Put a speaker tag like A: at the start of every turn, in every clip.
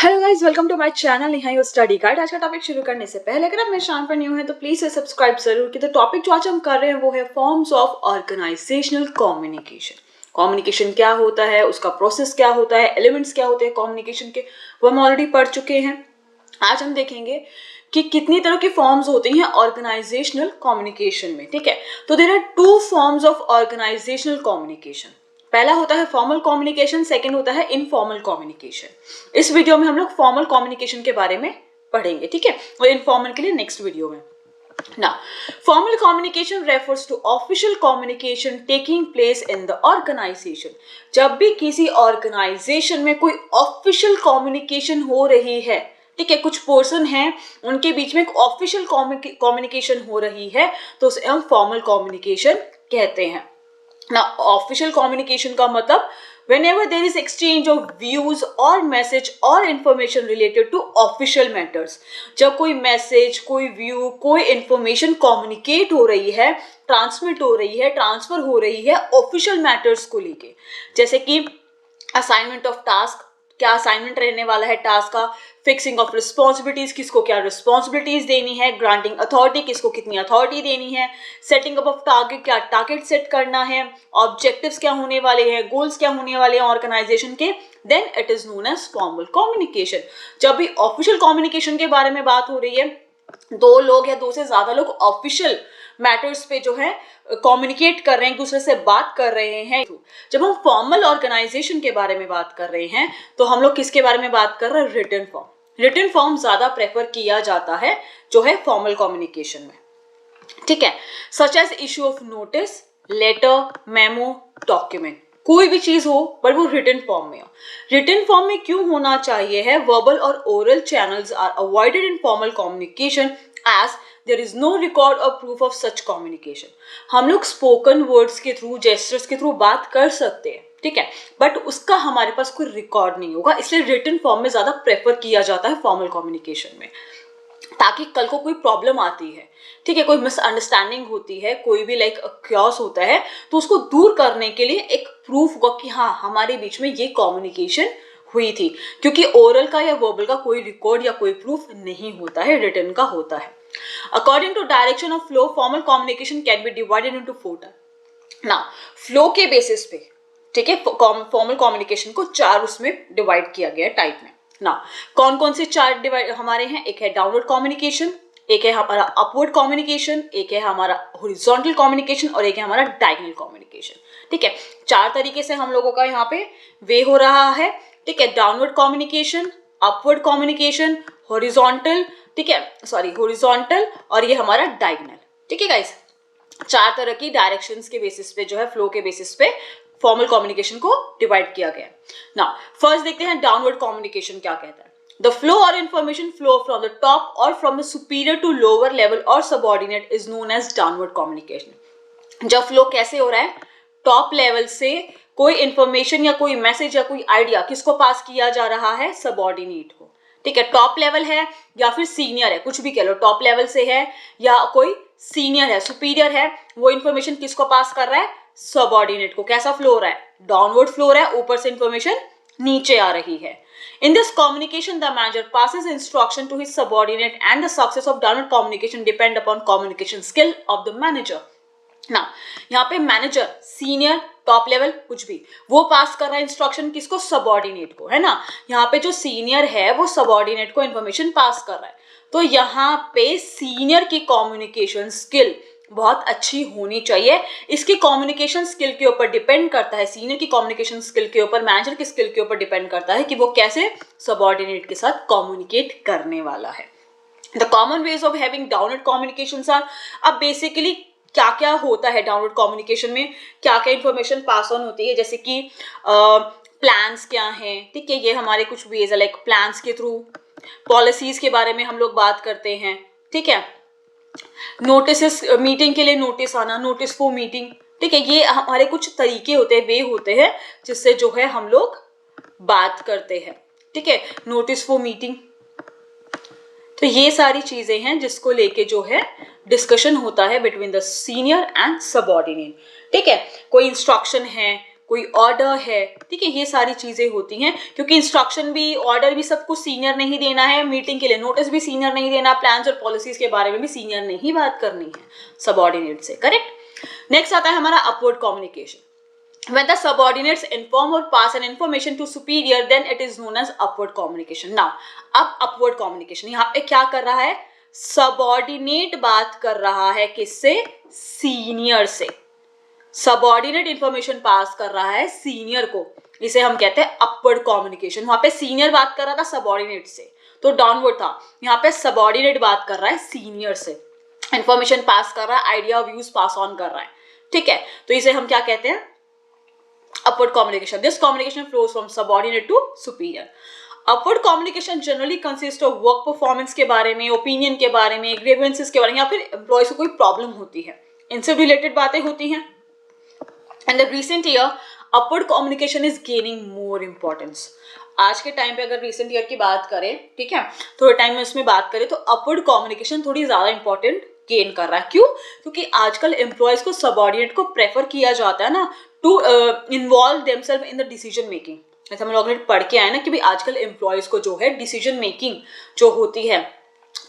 A: Hello guys, welcome to my channel Neha your study guide. आज का topic शुरू करने से पहले अगर आप मेरे चैनल पर न्यू हैं तो प्लीज सब्सक्राइब जरूर की। तो टॉपिक जो आज हम कर रहे हैं वो है forms of organisational communication. Communication क्या होता है, उसका प्रोसेस क्या होता है, एलिमेंट्स क्या होते हैं कम्युनिकेशन के, वो हम ऑलरेडी पढ़ चुके हैं। आज हम देखेंगे कि कितनी तरह की फॉर्म्स होती हैं ऑर्गेनाइजेशनल कम्युनिकेशन में। ठीक है, तो there are two forms of organisational communication. पहला होता है फॉर्मल कम्युनिकेशन, सेकंड होता है इनफॉर्मल कम्युनिकेशन। इस वीडियो में हम लोग फॉर्मल कम्युनिकेशन के बारे में पढ़ेंगे, ठीक है, और इनफॉर्मल के लिए नेक्स्ट वीडियो में। Now, formal communication refers to official communication taking place in the organization. जब भी किसी ऑर्गेनाइजेशन में कोई ऑफिशियल कम्युनिकेशन हो रही है, ठीक है, कुछ पर्सन हैं उनके बीच में एक ऑफिशियल कम्युनिकेशन हो रही है तो उसे हम फॉर्मल कम्युनिकेशन कहते हैं ना। ऑफिशियल कम्युनिकेशन का मतलब whenever there is exchange of views or message or information related to official matters, जब कोई मैसेज, कोई व्यू, कोई इंफॉर्मेशन कम्युनिकेट हो रही है, ट्रांसमिट हो रही है, ट्रांसफर हो रही है ऑफिशियल मैटर्स को लेके, जैसे कि असाइनमेंट ऑफ टास्क, क्या असाइनमेंट रहने वाला है टास्क का, फिक्सिंग ऑफ रिस्पॉन्सिबिलिटीज, किसको क्या रिस्पॉन्सिबिलिटीज देनी है, ग्रांटिंग अथॉरिटी, किसको कितनी अथॉरिटी देनी है, सेटिंग अप ऑफ टारगेट, क्या टारगेट सेट करना है, ऑब्जेक्टिव्स क्या होने वाले हैं, गोल्स क्या होने वाले हैं ऑर्गेनाइजेशन के, then it is known as formal communication. जब भी ऑफिशियल कम्युनिकेशन के बारे में बात हो रही है, दो लोग या दो से ज्यादा लोग ऑफिशियल मैटर्स पे जो है कम्युनिकेट कर रहे हैं, एक दूसरे से बात कर रहे हैं। जब हम फॉर्मल ऑर्गेनाइजेशन के बारे में बात कर रहे हैं तो हम लोग किसके बारे में बात कर रहे हैं? Written form. रिटन फॉर्म ज्यादा प्रेफर किया जाता है जो है फॉर्मल कम्युनिकेशन में, ठीक है। Such as issue of notice, letter, memo, document, कोई भी चीज हो पर वो रिटन फॉर्म में हो। रिटन फॉर्म में क्यों होना चाहिए है? वर्बल और oral channels are avoided in formal communication as there is no record और प्रूफ ऑफ सच कम्युनिकेशन। हम लोग स्पोकन वर्ड्स के थ्रू, जेस्चर्स के थ्रू बात कर सकते हैं, ठीक है, बट उसका हमारे पास कोई रिकॉर्ड नहीं होगा, इसलिए रिटन फॉर्म में ज्यादा प्रेफर किया जाता है फॉर्मल कम्युनिकेशन में, ताकि कल को कोई प्रॉब्लम आती है, ठीक है, कोई मिसअंडरस्टैंडिंग होती है, कोई भी लाइक क्योस होता है, तो उसको दूर करने के लिए एक प्रूफ होगा कि हाँ हमारे बीच में ये कम्युनिकेशन हुई थी, क्योंकि ओरल का या वर्बल का कोई रिकॉर्ड या कोई प्रूफ नहीं होता है, रिटन का होता है। According to direction of flow, formal communication can be divided into 4 type. ना फ्लो के बेसिस पे, ठीक है, फॉर्मल कम्युनिकेशन को 4 उसमें डिवाइड किया गया है टाइप में। ना कौन कौन से 4 डिवाइड हमारे हैं? एक है डाउनवर्ड कम्युनिकेशन, एक है हमारा अपवर्ड कम्युनिकेशन, एक है हमारा हॉरिजॉन्टल कम्युनिकेशन और एक है हमारा डायगोनल कम्युनिकेशन, ठीक है। 4 तरीके से हम लोगों का यहाँ पे वे हो रहा है, ठीक है। Downward communication, upward communication, horizontal, ठीक है, सॉरी हॉरिजॉन्टल, और ये हमारा डायगोनल, ठीक है गाइस। 4 तरह की डायरेक्शंस के बेसिस पे जो है, फ्लो के बेसिस पे फॉर्मल कम्युनिकेशन को डिवाइड किया गया। नाउ फर्स्ट देखते हैं डाउनवर्ड कम्युनिकेशन क्या कहता है। द फ्लो और information flow from the top और from the superior to lower level और subordinate is known as downward communication. जब फ्लो कैसे हो रहा है? टॉप लेवल से कोई इंफॉर्मेशन या कोई मैसेज या कोई आइडिया किसको पास किया जा रहा है? सबऑर्डिनेट को, ठीक है। टॉप लेवल है या फिर सीनियर है, कुछ भी कह लो, टॉप लेवल से है या कोई सीनियर है, सुपीरियर है, वो इंफॉर्मेशन किसको पास कर रहा है? सबऑर्डिनेट को। कैसा फ्लो हो रहा है? डाउनवर्ड फ्लो हो रहा है, ऊपर से इंफॉर्मेशन नीचे आ रही है। In this communication, the manager passes instruction to his subordinate and the success of downward communication depend upon communication skill of the manager. Now, यहाँ पे मैनेजर, सीनियर, टॉप लेवल, कुछ भी, वो पास कर रहा है इंस्ट्रक्शन किसको? सबऑर्डिनेट को, है ना। यहाँ पे जो सीनियर है वो सबऑर्डिनेट को इंफॉर्मेशन पास कर रहा है, तो यहाँ पे सीनियर की कम्युनिकेशन स्किल बहुत अच्छी होनी चाहिए। इसकी कम्युनिकेशन स्किल के ऊपर डिपेंड करता है, सीनियर की कम्युनिकेशन स्किल के ऊपर, मैनेजर की स्किल के ऊपर डिपेंड करता है कि वो कैसे सबऑर्डिनेट के साथ कम्युनिकेट करने वाला है। The common ways of having downward communications are, अब बेसिकली क्या क्या होता है डाउनवर्ड कम्युनिकेशन में, क्या क्या इंफॉर्मेशन पास ऑन होती है, जैसे कि प्लान्स क्या हैं, ठीक है, ये हमारे कुछ वेज है, लाइक प्लान्स के थ्रू, पॉलिसीज के बारे में हम लोग बात करते हैं, ठीक है। नोटिस, मीटिंग के लिए नोटिस आना, नोटिस फॉर मीटिंग, ठीक है, ये हमारे कुछ तरीके होते हैं, वे होते हैं जिससे जो है हम लोग बात करते हैं, ठीक है। नोटिस फॉर मीटिंग, तो ये सारी चीजें हैं जिसको लेके जो है डिस्कशन होता है between the senior and subordinate, ठीक है। कोई इंस्ट्रक्शन है, कोई ऑर्डर है, ठीक है, ये सारी चीजें होती हैं, क्योंकि इंस्ट्रक्शन भी, ऑर्डर भी सब कुछ सीनियर नहीं देना है, मीटिंग के लिए नोटिस भी सीनियर नहीं देना, प्लान्स और पॉलिसीज के बारे में भी सीनियर नहीं बात करनी है सबऑर्डिनेट से, करेक्ट। नेक्स्ट आता है हमारा upward communication. When the subordinates inform or pass an information to superior, then it is known as upward communication. Now, अब upward communication यहाँ पे क्या कर रहा है, सबऑर्डिनेट बात कर रहा है किससे, सीनियर से, सबऑर्डिनेट इंफॉर्मेशन पास कर रहा है सीनियर को, इसे हम कहते हैं अपवर्ड कम्युनिकेशन। वहां पे सीनियर बात कर रहा था सबऑर्डिनेट से, तो डाउनवर्ड था, यहाँ पे सबऑर्डिनेट बात कर रहा है सीनियर से, इंफॉर्मेशन पास कर रहा है, आइडिया व्यूज पास ऑन कर रहा है, ठीक है, तो इसे हम क्या कहते हैं, upward communication. This communication flows from subordinate to superior. Upward communication generally consists of work performance के बारे में, opinion के बारे में, grievances के बारे में, या फिर employees को कोई problem होती है, इनसे related बातें होती हैं. And the recent year, upward communication is gaining more importance. आज के टाइम पे अगर रिसेंट ईयर की बात करें, ठीक है, थोड़े टाइम में इसमें बात करें, तो अपवर्ड कम्युनिकेशन थोड़ी ज्यादा इंपॉर्टेंट गेन कर रहा है। क्यों? क्योंकि आजकल एम्प्लॉयज को सबऑर्डिनेट को प्रेफर किया जाता है ना, to involve themselves in the decision making. जैसे हम लोग ऑलरेडी पढ़ के आए ना कि भाई आजकल एम्प्लॉयज को जो है डिसीजन मेकिंग जो होती है,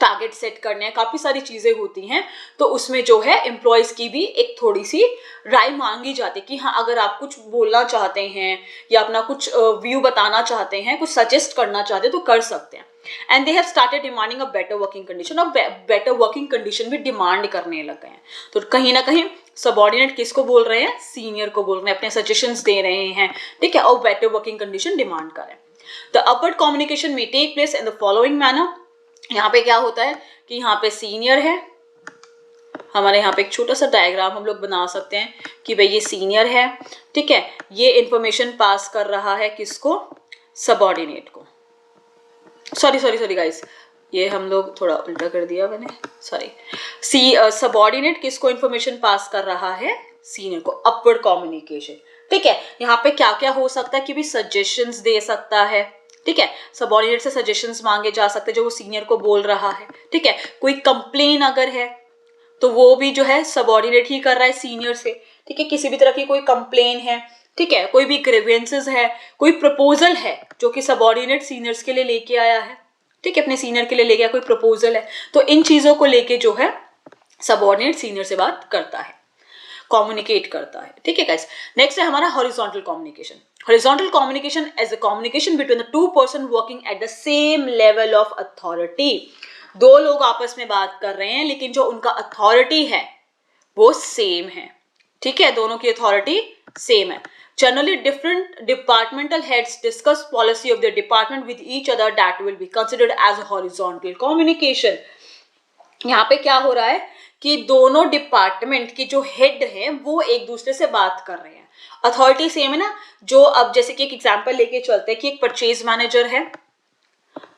A: टारगेट सेट करने हैं, काफी सारी चीजें होती हैं, तो उसमें जो है एम्प्लॉयज की भी एक थोड़ी सी राय मांगी जाती है कि हाँ अगर आप कुछ बोलना चाहते हैं या अपना कुछ व्यू बताना चाहते हैं, कुछ सजेस्ट करना चाहते हैं तो कर सकते हैं। And they have started demanding a better working condition, और बेटर वर्किंग कंडीशन भी डिमांड करने लग गए हैं। तो कहीं ना कहीं सबऑर्डिनेट किसको बोल रहे हैं, सीनियर को बोल रहे हैं, अपने सजेशंस दे रहे हैं, ठीक है, और बेटर वर्किंग कंडीशन डिमांड करें। The upward communication may take place in the following manner. यहाँ पे क्या होता है कि यहाँ पे सीनियर है, हमारे यहाँ पे एक छोटा सा डायग्राम हम लोग बना सकते हैं कि भाई ये सीनियर है, ठीक है, ये इंफॉर्मेशन पास कर रहा है किसको, सबऑर्डिनेट को। सॉरी गाइस, ये हम लोग थोड़ा उल्टा कर दिया मैंने, सॉरी। सबऑर्डिनेट किसको इंफॉर्मेशन पास कर रहा है, सीनियर को, अपवर्ड कम्युनिकेशन, ठीक है। यहाँ पे क्या क्या हो सकता है कि भी सजेशंस दे सकता है, ठीक है, सबऑर्डिनेट से सजेशंस मांगे जा सकते हैं जो वो सीनियर को बोल रहा है, ठीक है। कोई कंप्लेन अगर है तो वो भी जो है सबऑर्डिनेट ही कर रहा है सीनियर से, ठीक है, किसी भी तरह की कोई कंप्लेन है, ठीक है, कोई भी ग्रीवेंसेस है, कोई प्रपोजल है जो कि सबऑर्डिनेट सीनियर्स के लिए लेके आया है, ठीक है, अपने सीनियर के लिए लेके आया कोई प्रपोजल है, तो इन चीजों को लेके जो है सबऑर्डिनेट सीनियर से बात करता है, कम्युनिकेट करता है, ठीक है गाइस। नेक्स्ट है हमारा horizontal communication. Horizontal communication is a communication between the two person working at the same level of authority. दो लोग आपस में बात कर रहे हैं लेकिन जो उनका अथॉरिटी है वो सेम है, ठीक है, दोनों की अथॉरिटी सेम है। Generally, different departmental heads discuss policy of their department with each other that will be considered as a horizontal communication. यहाँ पे क्या हो रहा है कि दोनों डिपार्टमेंट की जो हेड है वो एक दूसरे से बात कर रहे हैं, अथॉरिटी सेम है ना। जो अब जैसे कि एक एग्जांपल लेके चलते हैं कि एक परचेज मैनेजर है,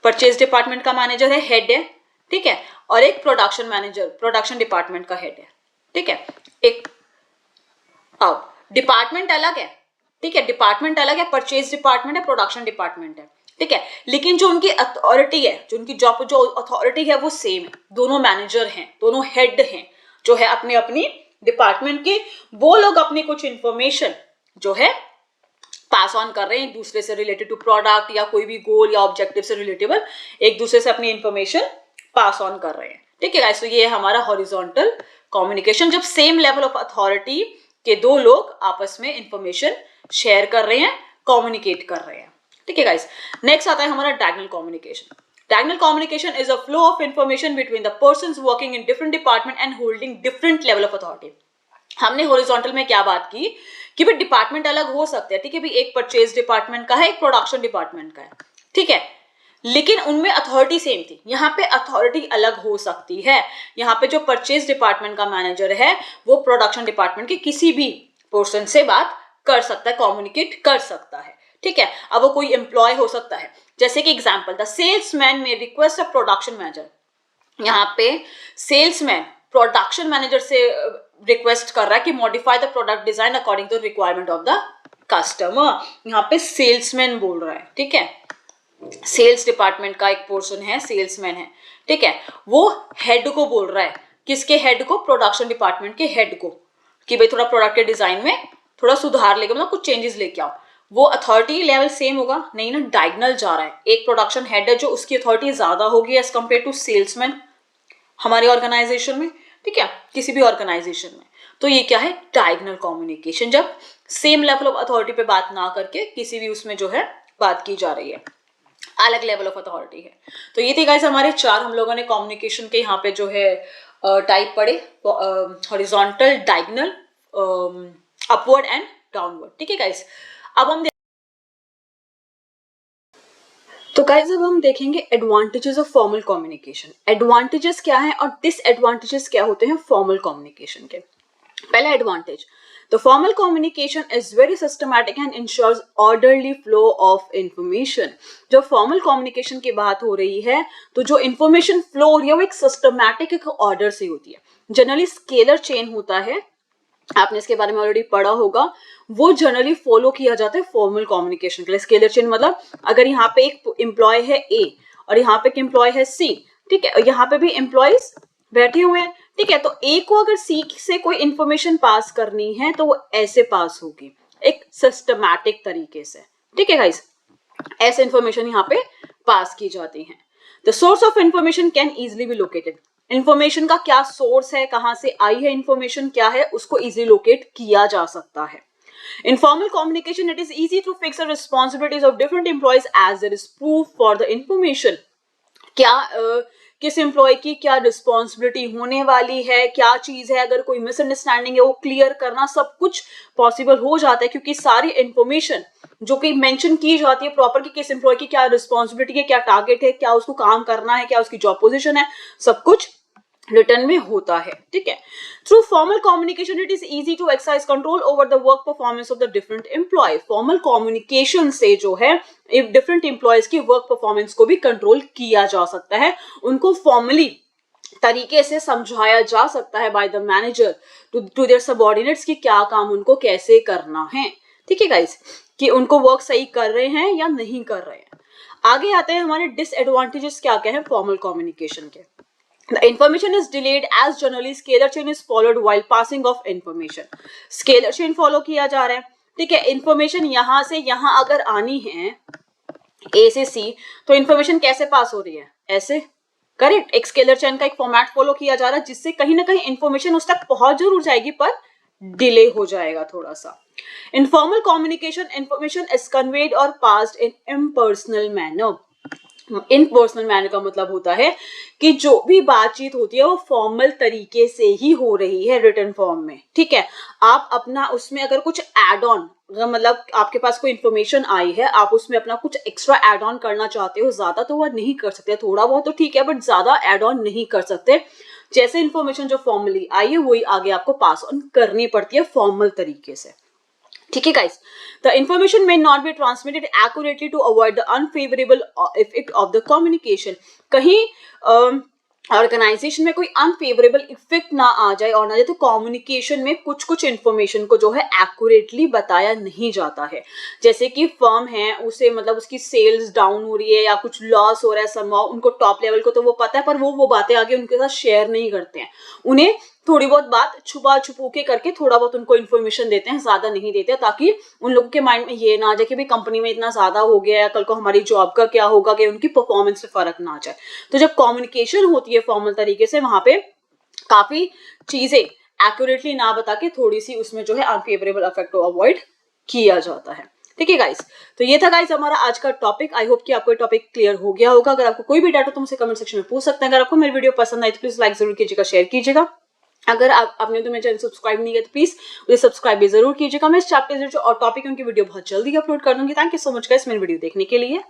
A: परचेज डिपार्टमेंट का मैनेजर है, हेड है, ठीक है, और एक प्रोडक्शन मैनेजर प्रोडक्शन डिपार्टमेंट का हेड है, ठीक है। एक अब डिपार्टमेंट अलग है, ठीक है, डिपार्टमेंट अलग है, परचेज डिपार्टमेंट है, प्रोडक्शन डिपार्टमेंट है, ठीक है, लेकिन जो उनकी अथॉरिटी है, जो उनकी जॉब जो अथॉरिटी है वो सेम है, दोनों मैनेजर हैं, दोनों हेड हैं जो है अपने अपनी डिपार्टमेंट के, वो लोग अपनी कुछ इंफॉर्मेशन जो है पास ऑन कर रहे हैं एक दूसरे से रिलेटेड टू प्रोडक्ट या कोई भी गोल या ऑब्जेक्टिव से रिलेटेबल एक दूसरे से अपनी इंफॉर्मेशन पास ऑन कर रहे हैं, ठीक है गाइस। तो ये है हमारा हॉरिजॉन्टल कम्युनिकेशन, जब सेम लेवल ऑफ अथॉरिटी के दो लोग आपस में इंफॉर्मेशन शेयर कर रहे हैं, कम्युनिकेट कर रहे हैं, ठीक है गाइस। नेक्स्ट आता है हमारा diagonal communication. Diagonal communication is a flow of information between the persons working in different department and holding different level of authority. हमने हॉरिजॉन्टल में क्या बात की कि भाई डिपार्टमेंट अलग हो सकते हैं, ठीक है, भी एक परचेज डिपार्टमेंट का है, एक प्रोडक्शन डिपार्टमेंट का है, ठीक है, लेकिन उनमें अथॉरिटी सेम थी। यहाँ पे अथॉरिटी अलग हो सकती है, यहाँ पे जो परचेज डिपार्टमेंट का मैनेजर है वो प्रोडक्शन डिपार्टमेंट के किसी भी पर्सन से बात कर सकता है, कम्युनिकेट कर सकता है, ठीक है। अब वो कोई एम्प्लॉय हो सकता है, जैसे कि example the salesman may request a production manager, यहाँ पे सेल्समैन प्रोडक्शन मैनेजर से रिक्वेस्ट कर रहा है कि modify the product design according to requirement of the customer. यहाँ पे सेल्समैन बोल रहा है, ठीक है, सेल्स डिपार्टमेंट का एक पोर्शन है, सेल्समैन है, ठीक है, वो हेड को बोल रहा है, किसके हेड को, प्रोडक्शन डिपार्टमेंट के हेड को, कि भाई थोड़ा प्रोडक्ट के डिजाइन में थोड़ा सुधार लेके मतलब कुछ चेंजेस लेके आओ। वो अथॉरिटी लेवल सेम होगा नहीं ना, डायगनल जा रहा है। एक प्रोडक्शन हेड है जो उसकी अथॉरिटी ज्यादा होगी एज कम्पेयर टू सेल्समैन हमारे ऑर्गेनाइजेशन में, ठीक है, किसी भी ऑर्गेनाइजेशन में। तो ये क्या है, डायगनल कम्युनिकेशन, जब सेम लेवल ऑफ अथॉरिटी पे बात ना करके किसी भी उसमें जो है बात की जा रही है, अलग लेवल ऑफ अथॉरिटी है। तो ये थे गाइस हमारे 4 हम लोगों ने कम्युनिकेशन के यहाँ पे जो है टाइप पढ़े, horizontal, diagonal, upward and downward, ठीक है गाइस। अब हम तो गाइस अब हम देखेंगे advantages of formal communication. Advantages क्या है और डिसएडवांटेजेस क्या होते हैं फॉर्मल कम्युनिकेशन के। पहला advantage, the formal communication is very systematic and ensures orderly flow of information। जब फॉर्मल कम्युनिकेशन की बात हो रही है तो जो इंफॉर्मेशन फ्लो हो रही है वो एक सिस्टमैटिक, एक ऑर्डर से होती है। जनरली स्केलर चेन होता है, आपने इसके बारे में ऑलरेडी पढ़ा होगा, वो जनरली फॉलो किया जाता है फॉर्मल कम्युनिकेशन के लिए। स्केलर चेन मतलब अगर यहाँ पे एक एम्प्लॉय है ए और यहाँ पे एक एम्प्लॉय है सी, ठीक है, यहाँ पे भी एम्प्लॉयज बैठे हुए हैं, ठीक है, तो ए को अगर सी से कोई इंफॉर्मेशन पास करनी है तो वो ऐसे पास होगी, एक सिस्टमैटिक तरीके से, ठीक है गाइस, ऐसे इंफॉर्मेशन यहाँ पे पास की जाती है। The source of information can easily be located. Information का क्या सोर्स है, कहां से आई है इंफॉर्मेशन, क्या है, उसको इजिली लोकेट किया जा सकता है। In formal communication, it is easy to fix the responsibilities of different employees as there is proof for the information। क्या किस एम्प्लॉय की क्या रिस्पॉन्सिबिलिटी होने वाली है, क्या चीज है, अगर कोई मिसअंडरस्टैंडिंग है वो क्लियर करना, सब कुछ पॉसिबल हो जाता है क्योंकि सारी इंफॉर्मेशन जो कि मेंशन की जाती है प्रॉपर कि किस एम्प्लॉय की क्या रिस्पॉन्सिबिलिटी है, क्या टारगेट है, क्या उसको काम करना है, क्या उसकी जॉब पोजीशन है, सब कुछ रिटर्न में होता है, ठीक है। Through formal communication it is easy to exercise control over the work performance of the different employ. Formal communication से जो है डिफरेंट एम्प्लॉयज की वर्क परफॉर्मेंस को भी कंट्रोल किया जा सकता है, उनको फॉर्मली तरीके से समझाया जा सकता है by the manager to their subordinates कि क्या काम उनको कैसे करना है, ठीक है गाइस, कि उनको वर्क सही कर रहे हैं या नहीं कर रहे हैं। आगे आते हैं हमारे डिसएडवांटेजेस क्या क्या है फॉर्मल कम्युनिकेशन के। The information is delayed as generally scalar chain is followed while passing of information। Scalar chain follow किया जा रहा है, ठीक है, इंफॉर्मेशन यहां से यहां अगर आनी है ए से सी तो इंफॉर्मेशन कैसे पास हो रही है, ऐसे, करेक्ट। एक स्केलर चेन का एक फॉर्मेट फॉलो किया जा रहा है जिससे कहीं ना कहीं इंफॉर्मेशन उस तक पहुंच जरूर जाएगी पर डिले हो जाएगा थोड़ा सा। In formal communication information is conveyed और passed in impersonal manner. Impersonal manner का मतलब होता है कि जो भी बातचीत होती है वो फॉर्मल तरीके से ही हो रही है रिटन फॉर्म में, ठीक है। आप अपना उसमें अगर कुछ एड ऑन, मतलब आपके पास कोई इंफॉर्मेशन आई है, आप उसमें अपना कुछ एक्स्ट्रा एड ऑन करना चाहते हो, ज्यादा तो वह नहीं कर सकते, थोड़ा बहुत तो ठीक है बट ज्यादा एड ऑन नहीं कर सकते। जैसे इंफॉर्मेशन जो फॉर्मली आई है वही आगे आपको पास ऑन करनी पड़ती है फॉर्मल तरीके से, ठीक है guys. The information may not be transmitted accurately to avoid the unfavorable effect of the communication। कहीं ऑर्गेनाइजेशन में कोई अनफेवरेबल इफेक्ट ना आ जाए और ना जाए तो कम्युनिकेशन में कुछ कुछ इंफॉर्मेशन को जो है एक्यूरेटली बताया नहीं जाता है। जैसे कि फर्म है उसे मतलब उसकी सेल्स डाउन हो रही है या कुछ लॉस हो रहा है समहाउ, उनको टॉप लेवल को तो वो पता है पर वो बातें आगे उनके साथ शेयर नहीं करते हैं, उन्हें थोड़ी बहुत बात छुपा छुपू के करके थोड़ा बहुत उनको इन्फॉर्मेशन देते हैं, ज्यादा नहीं देते, ताकि उन लोगों के माइंड में ये ना आ जाए कि भाई कंपनी में इतना ज्यादा हो गया है, कल को हमारी जॉब का क्या होगा, कि उनकी परफॉर्मेंस पे फर्क ना आ जाए। तो जब कम्युनिकेशन होती है फॉर्मल तरीके से वहां पे काफी चीजें एक्यूरेटली ना बता के थोड़ी सी उसमें जो है अनफेवरेबल इफेक्ट को अवॉइड किया जाता है, ठीक है गाइस। तो ये था गाइस हमारा आज का टॉपिक। आई होप कि आपको टॉपिक क्लियर हो गया होगा। अगर आपको कोई भी डाउट हो तो मुझसे कमेंट सेक्शन में पूछ सकते हैं। अगर आपको मेरी वीडियो पसंद आई तो प्लीज लाइक जरूर कीजिएगा, शेयर कीजिएगा। अगर आपने तो मेरे चैनल सब्सक्राइब नहीं किया तो प्लीज मुझे सब्सक्राइब भी जरूर कीजिएगा। मैं इस चैप्टर से जो और टॉपिक उनकी वीडियो बहुत जल्दी अपलोड कर दूंगी। Thank you so much guys मेरी वीडियो देखने के लिए।